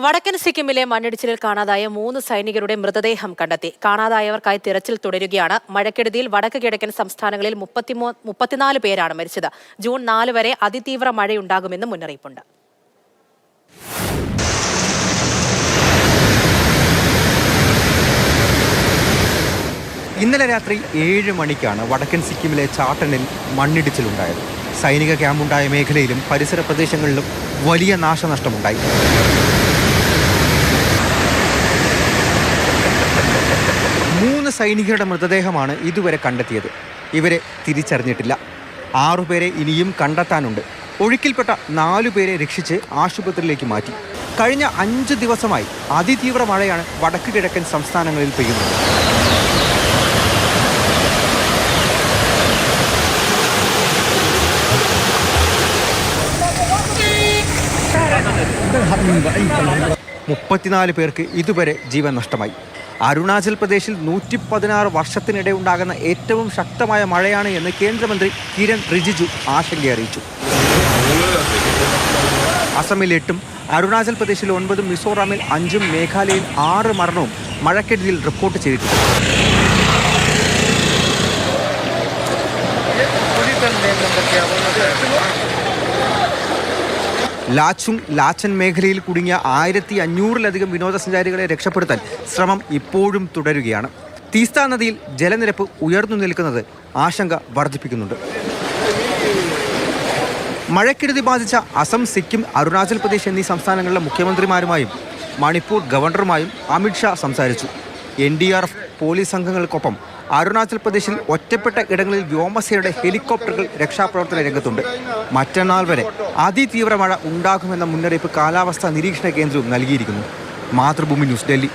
വടക്കൻ സിക്കിമിലെ മണ്ണിടിച്ചിലിൽ കാണാതായ 3 സൈനികരുടെ മൃതദേഹം കണ്ടെത്തി. കാണാതായവർക്കായി തിരച്ചിൽ തുടരുകയാണ്. മഴക്കെടുതിയിൽ വടക്ക് കിഴക്കൻ സംസ്ഥാനങ്ങളിൽ 34 പേരാണ് മരിച്ചത്. ജൂൺ 4 വരെ അതിതീവ്ര മഴയുണ്ടാകുമെന്ന് മുന്നറിയിപ്പുണ്ട്. ഇന്നലെ രാത്രി 7 മണിക്കാണ് വടക്കൻ സിക്കിമിലെ ചാട്ടനിൽ മണ്ണിടിച്ചിലുണ്ടായത്. സൈനിക ക്യാമ്പുണ്ടായ മേഖലയിലും പരിസര പ്രദേശങ്ങളിലും വലിയ നാശനഷ്ടമുണ്ടായി. സൈനികരുടെ മൃതദേഹമാണ് ഇതുവരെ കണ്ടെത്തിയത്. ഇവരെ തിരിച്ചറിഞ്ഞിട്ടില്ല. 6 പേരെ ഇനിയും കണ്ടെത്താനുണ്ട്. ഒഴുക്കിൽപ്പെട്ട 4 പേരെ രക്ഷിച്ച് ആശുപത്രിയിലേക്ക് മാറ്റി. കഴിഞ്ഞ 5 ദിവസമായി അതിതീവ്ര മഴയാണ് വടക്ക് കിഴക്കൻ സംസ്ഥാനങ്ങളിൽ പെയ്യുന്നത്. ാണ് പേർക്ക് ഇതുവരെ ജീവൻ നഷ്ടമായി. അരുണാചൽ പ്രദേശിൽ 116 വർഷത്തിനിടെ ഉണ്ടാകുന്ന ഏറ്റവും ശക്തമായ മഴയാണ് എന്ന് കേന്ദ്രമന്ത്രി കിരൺ റിജിജു ആശങ്ക അറിയിച്ചു. അസമിൽ 8, അരുണാചൽ പ്രദേശിൽ 9, മിസോറാമിൽ 5, മേഘാലയയിൽ 6 മരണവും മഴക്കെടുതിയിൽ റിപ്പോർട്ട് ചെയ്തിട്ടുണ്ട്. ലാച്ചൻ മേഖലയിൽ കുടുങ്ങിയ 1500-ലധികം വിനോദസഞ്ചാരികളെ രക്ഷപ്പെടുത്താൻ ശ്രമം ഇപ്പോഴും തുടരുകയാണ്. തീസ്ത നദിയിൽ ജലനിരപ്പ് ഉയർന്നു നിൽക്കുന്നത് ആശങ്ക വർദ്ധിപ്പിക്കുന്നുണ്ട്. മഴക്കെടുതി ബാധിച്ച അസം, സിക്കിം, അരുണാചൽ പ്രദേശ് എന്നീ സംസ്ഥാനങ്ങളിലെ മുഖ്യമന്ത്രിമാരുമായും മണിപ്പൂർ ഗവർണറുമായും അമിത്ഷാ സംസാരിച്ചു. NDRF പോലീസ് സംഘങ്ങൾക്കൊപ്പം അരുണാചൽ പ്രദേശിൽ ഒറ്റപ്പെട്ട ഇടങ്ങളിൽ വ്യോമസേനയുടെ ഹെലികോപ്റ്ററുകൾ രക്ഷാപ്രവർത്തന രംഗത്തുണ്ട്. മറ്റന്നാൾ വരെ അതിതീവ്ര മഴ ഉണ്ടാകുമെന്ന മുന്നറിയിപ്പ് കാലാവസ്ഥാ നിരീക്ഷണ കേന്ദ്രവും നൽകിയിരിക്കുന്നു. മാതൃഭൂമി ന്യൂസ്, ഡൽഹി.